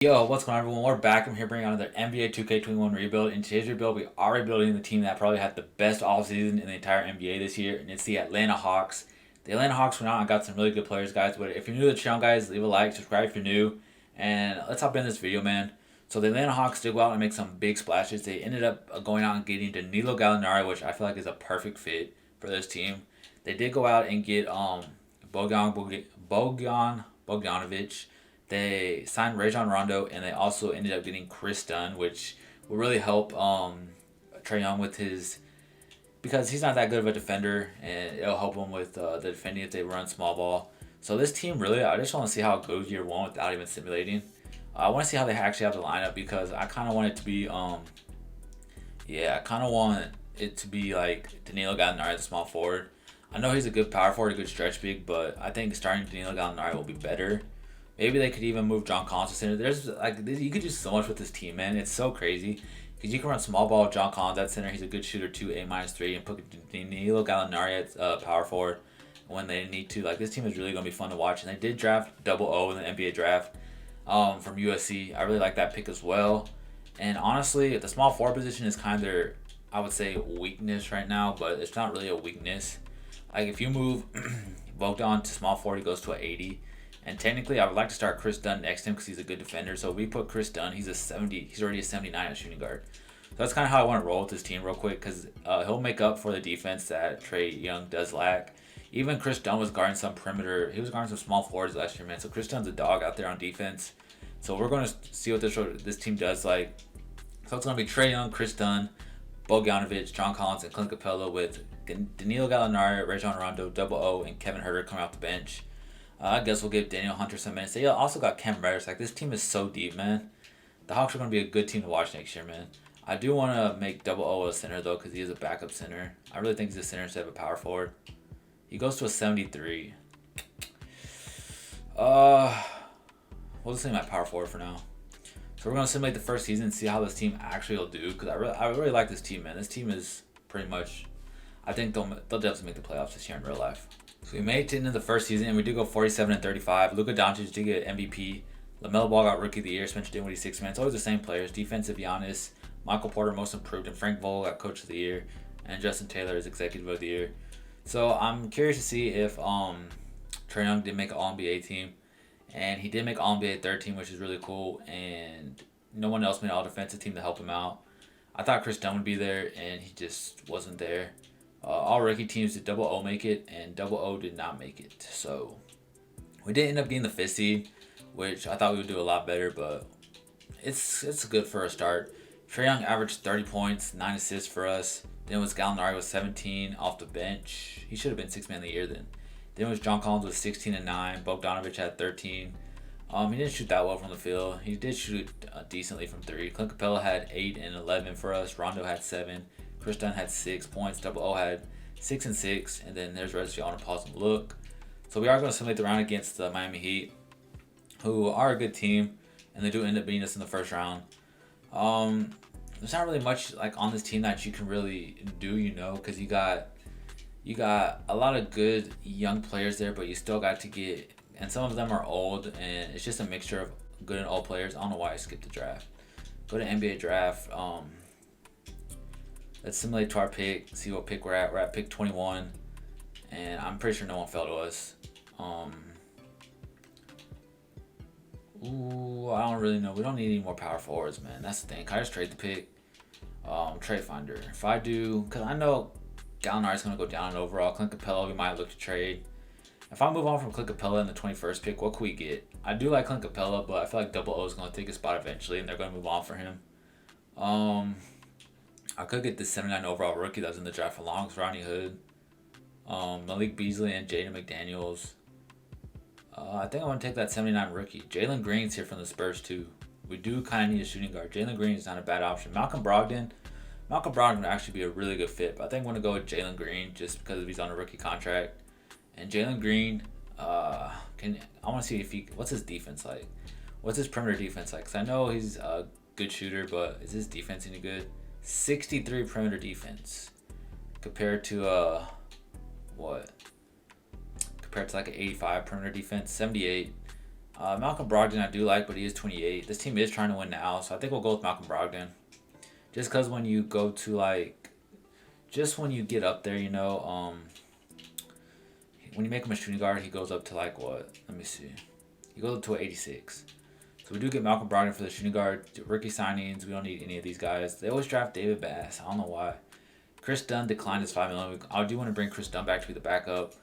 Yo, what's going on, everyone? We're back. I'm here bringing on another NBA 2K21 rebuild. In today's rebuild, we are rebuilding the team that probably had the best offseason in the entire NBA this year, and it's the Atlanta Hawks. The Atlanta Hawks went out and got some really good players, guys. But if you're new to the channel, guys, leave a like, subscribe if you're new, and let's hop in this video, man. So the Atlanta Hawks did go out and make some big splashes. They ended up going out and getting Danilo Gallinari, which I feel like is a perfect fit for this team. They did go out and get Bogdanovic. They signed Rajon Rondo, and they also ended up getting Chris Dunn, which will really help Trae Young with his, because he's not that good of a defender, and it'll help him with the defending if they run small ball. So this team really, I just want to see how it goes year one without even simulating. I want to see how they actually have the lineup, because I kind of want it to be I kind of want it to be like Danilo Gallinari, the small forward. I know he's a good power forward, a good stretch big, but I think starting Danilo Gallinari will be better. Maybe they could even move John Collins to center. There's you could do so much with this team, man. It's so crazy because you can run small ball with John Collins at center. He's a good shooter too, A-3, and put Danilo Gallinari at power forward when they need to. Like, this team is really gonna be fun to watch. And they did draft Double O in the NBA draft from USC. I really like that pick as well. And honestly, the small forward position is kind of their, I would say, weakness right now, but it's not really a weakness. Like, if you move Bogdan to small forward, he goes to an 80. And technically, I would like to start Chris Dunn next to him because he's a good defender. So if we put Chris Dunn, he's a 70. He's already a 79 at shooting guard. So that's kind of how I want to roll with this team real quick, because he'll make up for the defense that Trae Young does lack. Even Chris Dunn was guarding some perimeter. He was guarding some small forwards last year, man. So Chris Dunn's a dog out there on defense. So we're going to see what this team does like. So it's going to be Trae Young, Chris Dunn, Bogdanovic, John Collins, and Clint Capella, with Danilo Gallinari, Rajon Rondo, Double O, and Kevin Huerter coming off the bench. I guess we'll give Daniel Hunter some minutes. They also got Cam Reddish. Like, this team is so deep, man. The Hawks are going to be a good team to watch next year, man. I do want to make Double O a center, though, because he is a backup center. I really think he's a center instead of a power forward. He goes to a 73. We'll just say my power forward for now. So we're going to simulate the first season and see how this team actually will do, because I really like this team, man. This team is pretty much, I think they'll definitely make the playoffs this year in real life. So we made it into the first season, and we did go 47-35. Luka Doncic did get MVP. LaMelo Ball got Rookie of the Year. Spencer Dinwiddie 6 man. It's always the same players. Defensive Giannis, Michael Porter Most Improved, and Frank Vogel got Coach of the Year, and Justin Taylor is Executive of the Year. So I'm curious to see if Trae Young did make an All-NBA team, and he did make All-NBA third team, which is really cool. And no one else made an All-Defensive team to help him out. I thought Chris Dunn would be there, and he just wasn't there. All rookie teams did Double O make it, and Double O did not make it. So we did end up getting the 5th seed, which I thought we would do a lot better, but it's good for a start. Trae Young averaged 30 points, 9 assists for us. Then it was Gallinari with 17 off the bench. He should have been 6th man of the year then. Then it was John Collins with 16 and 9. Bogdanovic had 13. He didn't shoot that well from the field. He did shoot decently from 3. Clint Capella had 8 and 11 for us. Rondo had 7. Chris Dunn had 6 points. Double O had 6 and 6. And then there's the rest of y'all on a pause and look. So we are going to simulate the round against the Miami Heat, who are a good team, and they do end up beating us in the first round. There's not really much like on this team that you can really do, because you got a lot of good young players there, but you still got to get, and some of them are old, and it's just a mixture of good and old players. I don't know why I skipped the draft. Go to NBA draft. Let's simulate to our pick, see what pick we're at. We're at pick 21, and I'm pretty sure no one fell to us. I don't really know. We don't need any more power forwards, man. That's the thing. Can I just trade the pick? Trade finder. If I do, because I know Gallinari's going to go down in overall. Clint Capella, we might look to trade. If I move on from Clint Capella in the 21st pick, what could we get? I do like Clint Capella, but I feel like Double O is going to take a spot eventually, and they're going to move on for him. I could get the 79 overall rookie that was in the draft for Longs, Rodney Hood, Malik Beasley, and Jaden McDaniels. I think I want to take that 79 rookie. Jalen Green's here from the Spurs too. We do kind of need a shooting guard. Jalen Green is not a bad option. Malcolm Brogdon would actually be a really good fit, but I think I'm going to go with Jalen Green just because he's on a rookie contract. And Jalen Green, I want to see what's his defense like? What's his perimeter defense like? Because I know he's a good shooter, but is his defense any good? 63 perimeter defense compared to compared to like an 85 perimeter defense, 78. Malcolm Brogdon I do like, but he is 28. This team is trying to win now, so I think we'll go with Malcolm Brogdon. Just because when you go to like, just when you get up there, when you make him a shooting guard, he goes up to like what? Let me see. He goes up to 86. So we do get Malcolm Brogdon for the shooting guard. Rookie signings, we don't need any of these guys. They always draft David Bass. I don't know why. Chris Dunn declined his $5 million. I do want to bring Chris Dunn back to be the backup.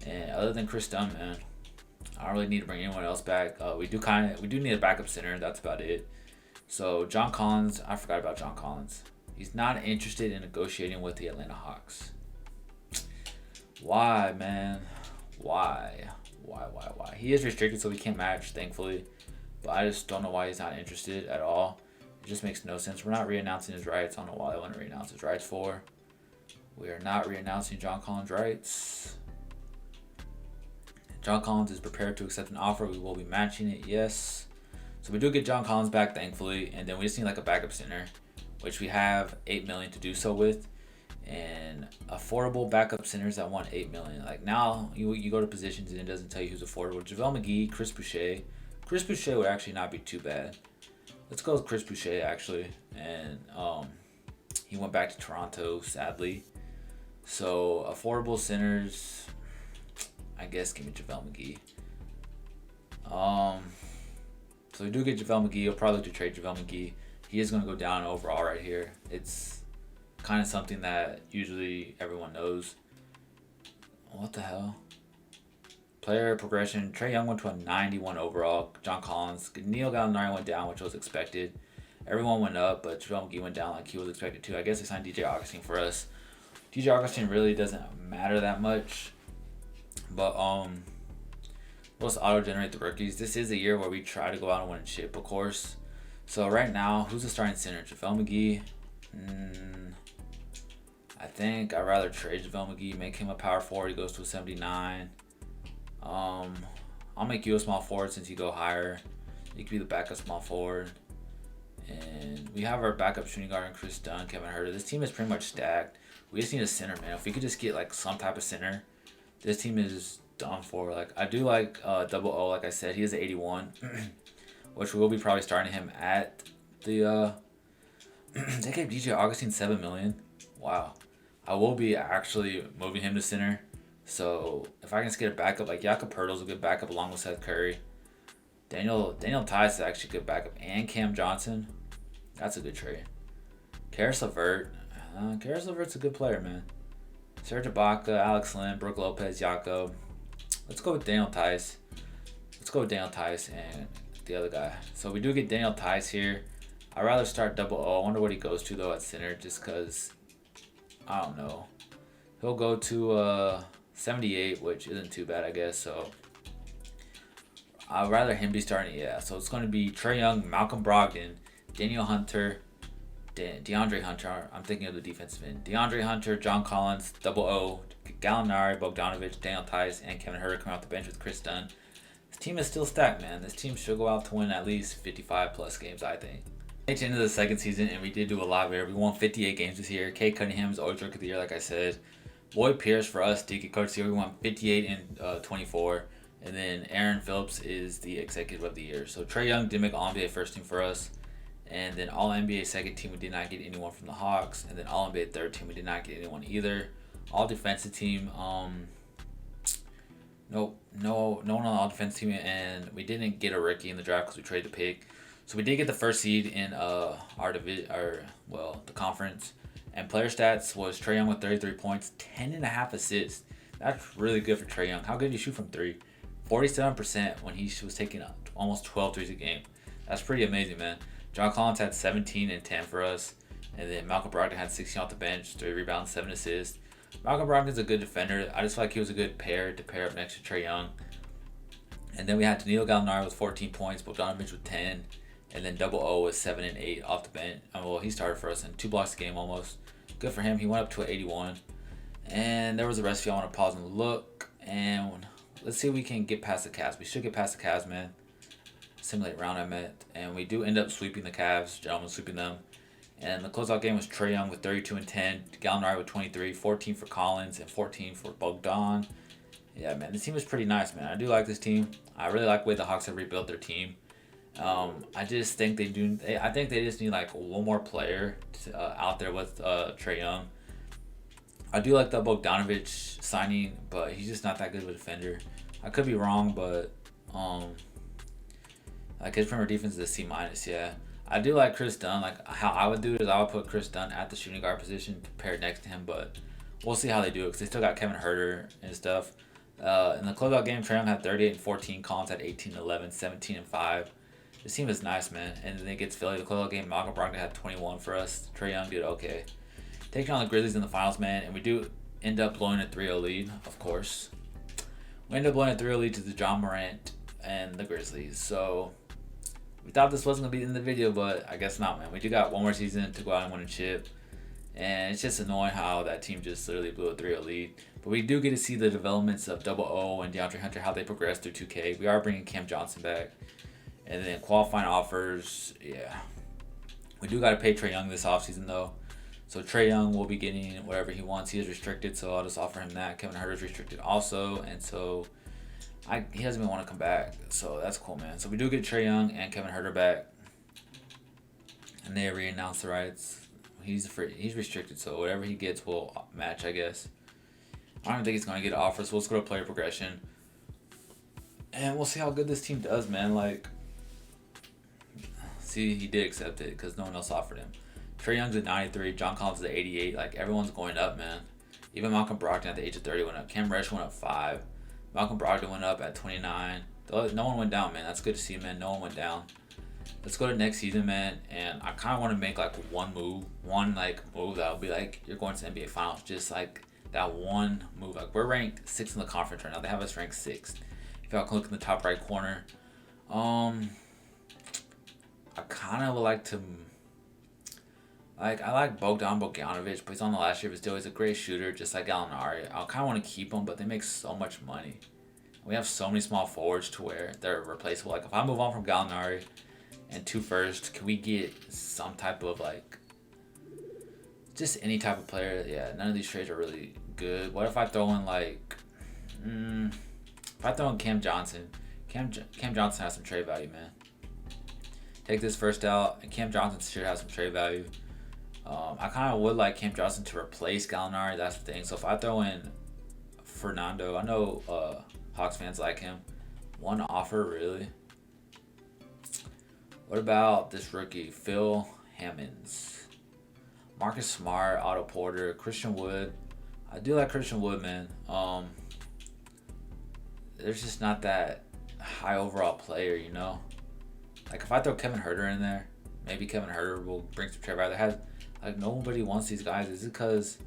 And other than Chris Dunn, man, I don't really need to bring anyone else back. We do need a backup center. That's about it. So John Collins, I forgot about John Collins. He's not interested in negotiating with the Atlanta Hawks. Why, man? Why? He is restricted, so we can't match, thankfully. But I just don't know why he's not interested at all. It just makes no sense. We're not re-announcing his rights. I don't know why they want to re-announce his rights for. We are not re-announcing John Collins' rights. John Collins is prepared to accept an offer. We will be matching it, yes. So we do get John Collins back, thankfully. And then we just need like a backup center, which we have $8 million to do so with. And affordable backup centers that want $8 million. Like now, you go to positions and it doesn't tell you who's affordable. JaVale McGee, Chris Boucher. Chris Boucher would actually not be too bad. Let's go with Chris Boucher, actually. And he went back to Toronto, sadly. So affordable centers, I guess give me JaVale McGee. So we do get JaVale McGee. You'll probably look to trade JaVale McGee. He is going to go down overall right here. It's kind of something that usually everyone knows. What the hell? Player progression. Trae Young went to a 91 overall. John Collins. Neil Gallinari went down, which was expected. Everyone went up, but JaVale McGee went down like he was expected to. I guess they signed DJ Augustine for us. DJ Augustine really doesn't matter that much. But let's auto-generate the rookies. This is a year where we try to go out and win a chip, of course. So right now, who's the starting center? JaVale McGee. I think I'd rather trade JaVale McGee, make him a power forward. He goes to a 79. I'll make you a small forward since you go higher. You can be the backup small forward. And we have our backup shooting guard in Chris Dunn, Kevin Huerter. This team is pretty much stacked. We just need a center, man. If we could just get like some type of center, this team is done for. Like I do like Double O, like I said, he is 81, which we will be probably starting him at the. They gave DJ Augustine $7 million. Wow, I will be actually moving him to center. So if I can just get a backup, like Jakob Poeltl's a good backup along with Seth Curry. Daniel Tice is actually a good backup, and Cam Johnson, that's a good trade. Karis LeVert, Karis LeVert's a good player, man. Serge Ibaka, Alex Len, Brook Lopez, Jakob. Let's go with Daniel Tice. And the other guy. So we do get Daniel Tice here. I'd rather start Double O. I wonder what he goes to though at center, just because I don't know. He'll go to 78, which isn't too bad, I guess. So I'd rather him be starting. Yeah. So it's going to be Trae Young, Malcolm Brogdon, Daniel Hunter, DeAndre Hunter. I'm thinking of the defensive end. DeAndre Hunter, John Collins, Double O, Gallinari, Bogdanovich, Daniel Tice, and Kevin Huerter coming off the bench with Chris Dunn. This team is still stacked, man. This team should go out to win at least 55 plus games, I think. It's into the second season, and we did do a lot there. We won 58 games this year. Cade Cunningham is always rookie of the year, like I said. Lloyd Pierce for us, DK Coach of the Year. We won 58 and 24. And then Aaron Phillips is the executive of the year. So Trae Young did make All-NBA first team for us. And then All-NBA second team, we did not get anyone from the Hawks. And then All-NBA third team, we did not get anyone either. All defensive team, no one on the all defensive team, and we didn't get a rookie in the draft because we traded the pick. So we did get the first seed in our division, the conference. And player stats was Trae Young with 33 points, 10.5 assists. That's really good for Trae Young. How good did he shoot from three? 47% when he was taking almost 12 threes a game. That's pretty amazing, man. John Collins had 17 and 10 for us. And then Malcolm Brogdon had 16 off the bench, 3 rebounds, 7 assists. Malcolm Brogdon's a good defender. I just feel like he was a good pair to pair up next to Trae Young. And then we had Danilo Gallinari with 14 points, Bogdanovich with 10. And then Double O with 7 and 8 off the bench. He started for us in 2 blocks a game almost. Good for him. He went up to an 81. And there was the rest of you. I want to pause and look. And let's see if we can get past the Cavs. We should get past the Cavs, man. Simulate round I meant. And we do end up sweeping the Cavs. Gentlemen sweeping them. And the closeout game was Trae Young with 32 and 10. Gallinari with 23. 14 for Collins and 14 for Bogdan. Yeah, man, this team is pretty nice, man. I do like this team. I really like the way the Hawks have rebuilt their team. I just think they do. I think they just need like one more player out there with Trae Young. I do like the Bogdanovich signing, but he's just not that good of a defender. I could be wrong, but um, like his perimeter defense is a C minus. Yeah, I do like Chris Dunn. Like how I would do it is I would put Chris Dunn at the shooting guard position paired next to him, but we'll see how they do it because they still got Kevin Herter and stuff. In the closeout game, Trae Young had 38 and 14. Collins had 18 and 11, 17 and 5. This team is nice, man. And then it gets Philly. The closeout game, Malcolm Brogdon had 21 for us. Trae Young did okay. Taking on the Grizzlies in the finals, man, and we do end up blowing a 3-0 lead, of course. We end up blowing a 3-0 lead to the John Morant and the Grizzlies. So we thought this wasn't going to be in the video, but I guess not, man. We do got one more season to go out and win a chip. And it's just annoying how that team just literally blew a 3-0 lead. But we do get to see the developments of Double O and DeAndre Hunter, how they progress through 2K. We are bringing Cam Johnson back. And then qualifying offers, yeah. We do got to pay Trae Young this offseason, though. So Trae Young will be getting whatever he wants. He is restricted, so I'll just offer him that. Kevin Herter is restricted also, and so he doesn't even want to come back. So that's cool, man. So we do get Trae Young and Kevin Herter back, and they re-announce the rights. He's restricted, so whatever he gets will match, I guess. I don't even think he's going to get offers. So let's go to player progression, and we'll see how good this team does, man. Like, see, he did accept it because no one else offered him. Trae Young's at 93, John Collins is at 88. Like, everyone's going up, man. Even Malcolm Brogdon at the age of 30 went up. Cam Reddish went up 5. Malcolm Brogdon went up at 29. No one went down, man. That's good to see, man. No one went down. Let's go to next season, man. And I kind of want to make, like, one move that'll be, like, you're going to the NBA Finals. Just, like, that one move. Like, we're ranked 6th in the conference right now. They have us ranked 6th. If y'all can look in the top right corner. I kind of would like to... I like Bogdanovich, but he's on the last year of his deal. He's a great shooter, just like Gallinari. I kind of want to keep him, but they make so much money. We have so many small forwards to where they're replaceable. Like, if I move on from Gallinari and 2 firsts, can we get some type of, like, just any type of player? Yeah, none of these trades are really good. What if I throw in, like, if I throw in Cam Johnson? Cam Johnson has some trade value, man. Take this first out, and Cam Johnson should have some trade value. I kind of would like Cam Johnson to replace Gallinari. That's the thing. So if I throw in Fernando, I know Hawks fans like him. One offer, really. What about this rookie, Phil Hammonds? Marcus Smart, Otto Porter, Christian Wood. I do like Christian Wood, man. There's just not that high overall player, you know? Like, if I throw Kevin Herter in there, maybe Kevin Herter will bring some trade value. Like, nobody wants these guys. Is it because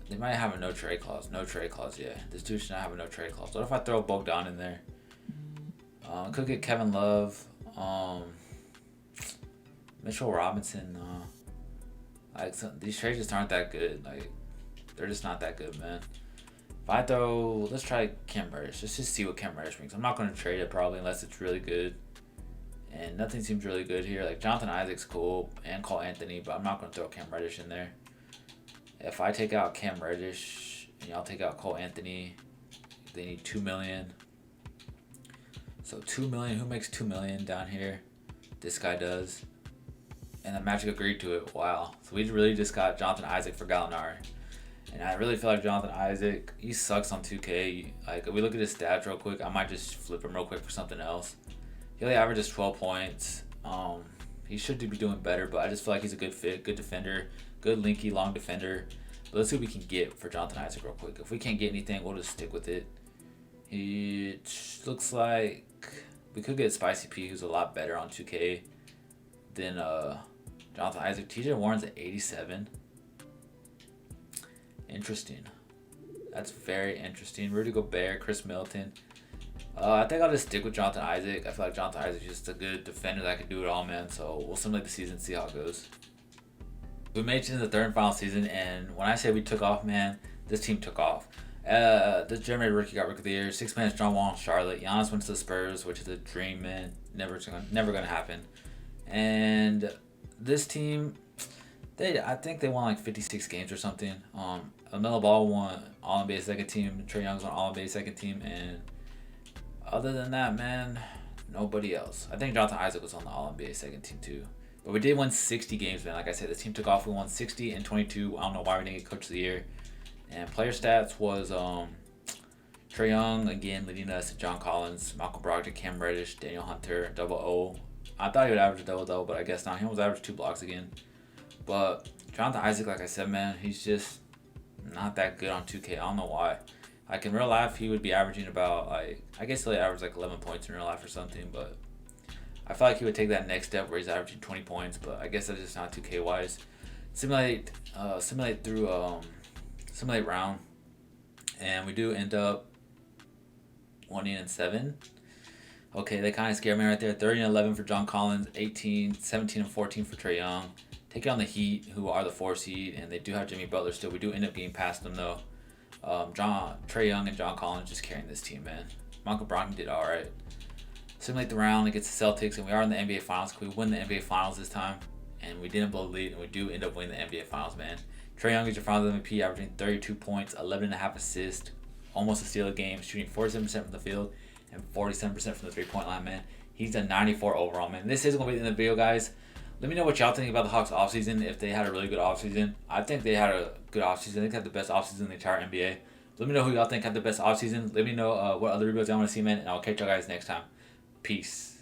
they might have a no trade clause? No trade clause, yeah. This dude should not have a no trade clause. What if I throw Bogdan in there? Could get Kevin Love, Mitchell Robinson. These trades just aren't that good. Like, they're just not that good, man. If I throw, let's try Cam Reddish. Let's just see what Cam Reddish brings. I'm not going to trade it probably unless it's really good. And nothing seems really good here. Like, Jonathan Isaac's cool and Cole Anthony, but I'm not going to throw Cam Reddish in there. If I take out Cam Reddish and y'all take out Cole Anthony, they need $2 million. So $2 million. Who makes $2 million down here? This guy does. And the Magic agreed to it. Wow. So we really just got Jonathan Isaac for Gallinari. And I really feel like Jonathan Isaac, he sucks on 2K. Like, if we look at his stats real quick, I might just flip him real quick for something else. He only averages 12 points. He should be doing better, but I just feel like he's a good fit, good defender, good linky, long defender. But let's see what we can get for Jonathan Isaac real quick. If we can't get anything, we'll just stick with it. It looks like we could get Spicy P, who's a lot better on 2K than Jonathan Isaac. TJ Warren's at 87. Interesting. That's very interesting. Rudy Gobert, Chris Middleton. I think I'll just stick with Jonathan Isaac. I feel like Jonathan Isaac is just a good defender that can do it all, man. So we'll simulate the season and see how it goes. We made it into the third and final season, and when I say we took off, man, this team took off. This German rookie got Rookie of the Year. 6 man John Wall in Charlotte. Giannis went to the Spurs, which is a dream, man. Never gonna happen. And this team, I think they won like 56 games or something. LaMelo Ball won All NBA second team. Trae Young's on All NBA second team, and other than that, man, nobody else. I think Jonathan Isaac was on the All NBA second team too. But we did win 60 games, man. Like I said, the team took off. We won 60 and 22. I don't know why we didn't get Coach of the Year. And player stats was Trae Young, again, leading us to John Collins, Malcolm Brogdon, Cam Reddish, Daniel Hunter, double O. I thought he would average a double-double, but I guess not. He almost averaged 2 blocks again. But Jonathan Isaac, like I said, man, he's just not that good on 2K. I don't know why. Like, in real life, he would be averaging about, like, I guess he'll average, 11 points in real life or something, but I feel like he would take that next step where he's averaging 20 points, but I guess that's just not 2K-wise. Simulate round, and we do end up 1-7. Okay, they kind of scare me right there. 30-11 for John Collins, 17-14 for Trae Young. Taking on the Heat, who are the 4 seed, and they do have Jimmy Butler still. We do end up getting past them, though. Trae Young and John Collins just carrying this team, man. Michael Brogdon did all right. Simulate the round against the Celtics, and we are in the NBA Finals. Can we win the NBA Finals this time? And we didn't blow the lead, and we do end up winning the NBA Finals, man. Trae Young is your Finals MVP, averaging 32 points, 11.5 assists, almost a steal a game, shooting 47% from the field and 47% from the three-point line, man. He's a 94 overall, man. This is going to be the end of the video, guys. Let me know what y'all think about the Hawks offseason, if they had a really good offseason. I think they had a good offseason. I think they had the best offseason in the entire NBA. Let me know who y'all think had the best offseason. Let me know what other videos y'all want to see, man, and I'll catch y'all guys next time. Peace.